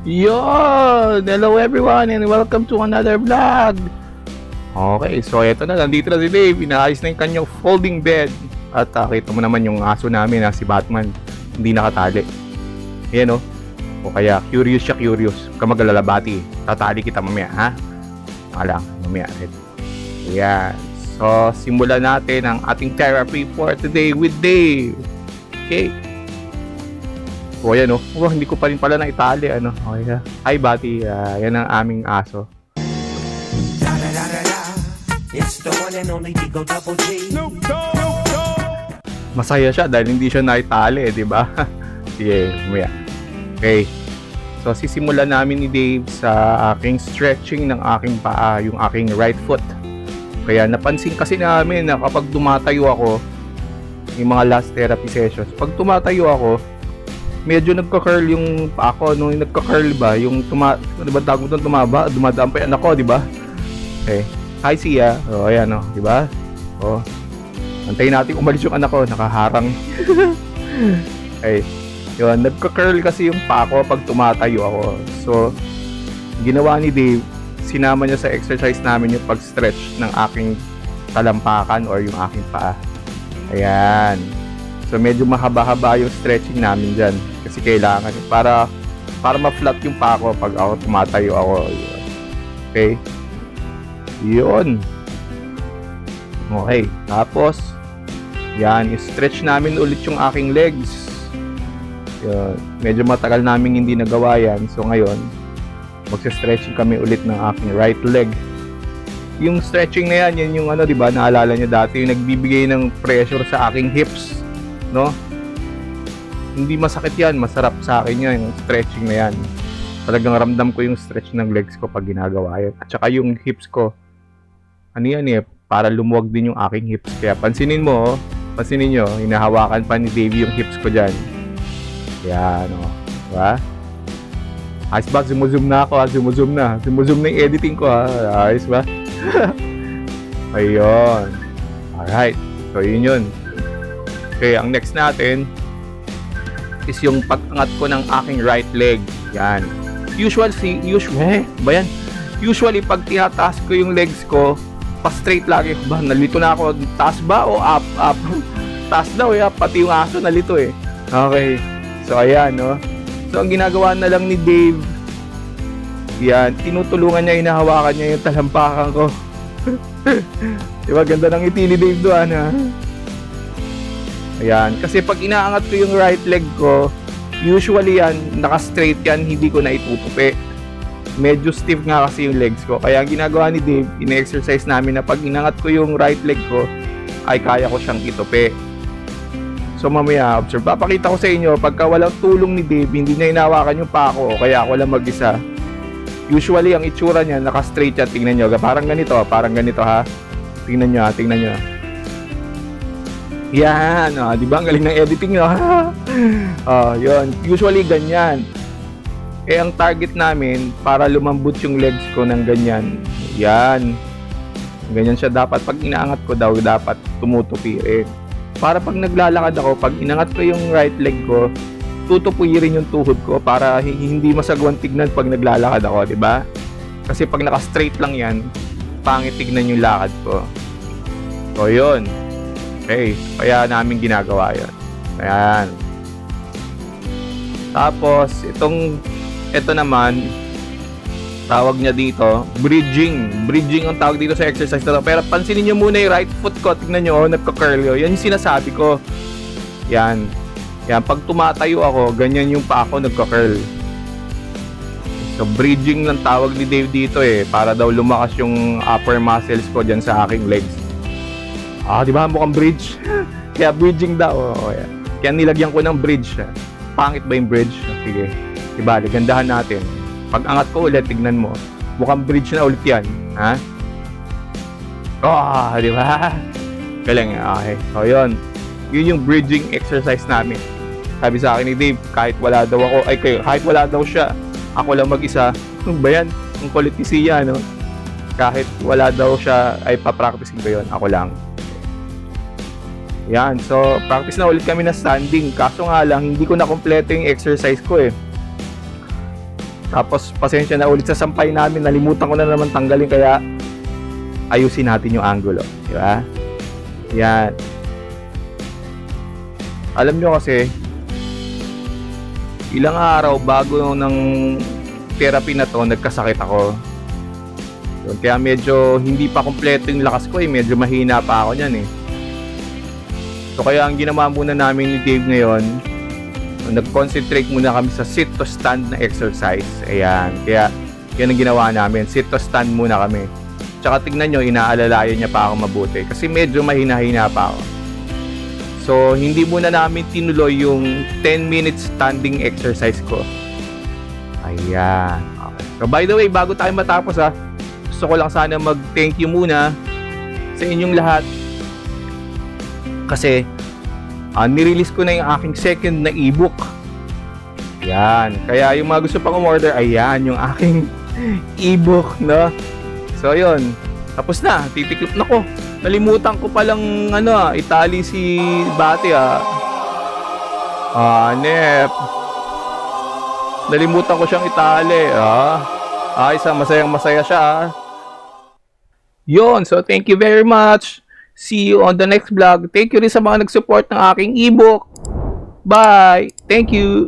Yon! Hello everyone and welcome to another vlog! Okay, so eto na, nandito na si Dave. Inaayos na yung kanyang folding bed. At kita mo naman yung aso namin si Batman. Hindi nakatali. Ayan o. O kaya, curious siya, curious. Huwag ka maglalabati. Tatali kita mamaya, ha? Alang, mamaya. Ayan. So, simulan natin ang ating therapy for today with Dave. Okay. O yan o. Oh, hindi ko pa rin pala na itali. Okay. Hi, Bati. Yan ang aming aso. It's the one and only Digo Double G. Masaya siya dahil hindi siya naitali, di ba? Sige, umaya. Okay. So, sisimulan namin ni Dave sa aking stretching ng aking paa, yung aking right foot. Kaya napansin kasi namin na kapag tumatayo ako, yung mga last therapy sessions, pag tumatayo ako, medyo nagka-curl yung paa ko, no? Yung nagka-curl ba? Yung ano ba tawag mo doon, dumadaan pa yung anak ko, di ba? Okay. Hi, Sia. O, ayan, o. Di ba? O. Antayin natin umalis yung anak ko. Nakaharang. Okay. Yun. Nagka-curl kasi yung paa ko pag tumatayo ako. So, ginawa ni Dave, sinama niya sa exercise namin yung pag-stretch ng aking talampakan or yung aking paa. Ayan. So, medyo mahaba-haba yung stretching namin dyan. Kasi kailangan para ma-flat yung paa ko pag ako tumatayo ako. Okay. Yun. Okay. Tapos, yan. I-stretch namin ulit yung aking legs. Yun. Medyo matagal namin hindi nagawa yan. So, ngayon, magsa-stretching kami ulit ng aking right leg. Yung stretching na yan, yan yung diba, naalala nyo dati, yung nagbibigay ng pressure sa aking hips. No? Hindi masakit yan. Masarap sa akin yan, yung stretching na yan. Talagang ramdam ko yung stretch ng legs ko pag ginagawa yan. At saka yung hips ko, para lumuwag din yung aking hips. Kaya pansinin mo, pansinin nyo, hinahawakan pa ni Davey yung hips ko dyan. Yan, diba? Ayos ba? Zoom na ako, zoom na yung editing ko, ayos ba? Ayun. Alright, so yun. Okay, ang next natin is yung pag-angat ko ng aking right leg. Yan. Usually pag tinataas ko yung legs ko, pa-straight lagi ba? Nalito na ako. Taas ba o up? Taas daw, pati yung aso nalito eh. Okay. So ayan, no. So ang ginagawa na lang ni Dave, yan, tinutulungan niya, hinahawakan niya yung talampakan ko. Diba, ganda ng ngiti ni Dave doon, ha? Ayan, kasi pag inaangat ko yung right leg ko, usually yan, naka-straight yan, hindi ko na itutupi. Medyo stiff nga kasi yung legs ko. Kaya ang ginagawa ni Dave, ina-exercise namin na pag inangat ko yung right leg ko, ay kaya ko siyang itupi. So mamaya, observe. Papakita ko sa inyo, pagka walang tulong ni Dave, hindi niya hinawakan yung paa ko, o kaya ako lang mag-isa. Usually, ang itsura niya, naka-straight yan. Tingnan nyo. Parang ganito ha. Tingnan nyo. Yan. Di ba? Ang galing ng editing nyo. Yun. Usually, ganyan. Ang target namin, para lumambot yung legs ko ng ganyan. Yan. Ganyan siya dapat. Pag inaangat ko daw, dapat tumutupi rin. Para pag naglalakad ako, pag inangat ko yung right leg ko, tutupuyi rin yung tuhod ko para hindi masagwan tignan pag naglalakad ako, di ba? Kasi pag naka-straight lang yan, pangit tignan yung lakad ko. So, yun. Okay. Kaya namin ginagawa yun. Ayan. Tapos, ito naman, tawag niya dito, bridging. Bridging ang tawag dito sa exercise na to. Pero pansinin nyo muna yung right foot ko. Tignan nyo, nagka-curl yun. Yan yung sinasabi ko. Yan. Yan, pag tumatayo ako, ganyan yung paa ko nagka-curl. So, bridging lang tawag ni Dave dito para daw lumakas yung upper muscles ko dyan sa aking legs. Di ba? Mukhang bridge. Kaya bridging daw. Kaya nilagyan ko ng bridge. Pangit ba yung bridge? Sige. Diba, gandahan natin. Pag angat ko ulit, tignan mo. Mukhang bridge na ulit yan. Ha? Di ba? Galing. Okay. So, yun. Yun yung bridging exercise namin. Sabi sa akin ni Dave, kahit wala daw siya, ako lang mag-isa. Ano ba yan? Ang kulit ni Sia, no? Kahit wala daw siya, ay papracticein ko yun. Ako lang. Yan. So, practice na ulit kami na standing. Kaso nga lang, hindi ko na kompleto yung exercise ko Tapos, pasensya na ulit sa sampay namin. Nalimutan ko na naman tanggalin, kaya ayusin natin yung angulo. Di ba? Yan. Alam nyo kasi, ilang araw bago ng therapy na to, nagkasakit ako. Yun, kaya medyo hindi pa kompleto yung lakas ko eh. Medyo mahina pa ako niyan eh. So kaya ang ginawa muna namin ni Dave ngayon, nag-concentrate muna kami sa sit to stand na exercise. Ayan. Kaya yan ang ginawa namin. Sit to stand muna kami. Tsaka tignan nyo, inaalalayan niya pa ako mabuti. Kasi medyo mahina-hina pa ako. So, hindi muna namin tinuloy yung 10 minutes standing exercise ko. Ayan. Okay. So, by the way, bago tayo matapos gusto ko lang sana mag-thank you muna sa inyong lahat. Kasi, nirelease ko na yung aking second na ebook. Ayan. Kaya yung mga gusto pang umorder, ayan, yung aking ebook, no? So, yun. Tapos na. Titiklop na ko. Nalimutan ko palang itali si Bati Nep. Nalimutan ko siyang itali. Masayang masaya siya. Yun, so thank you very much. See you on the next vlog. Thank you rin sa mga nag-support ng aking ebook. Bye. Thank you.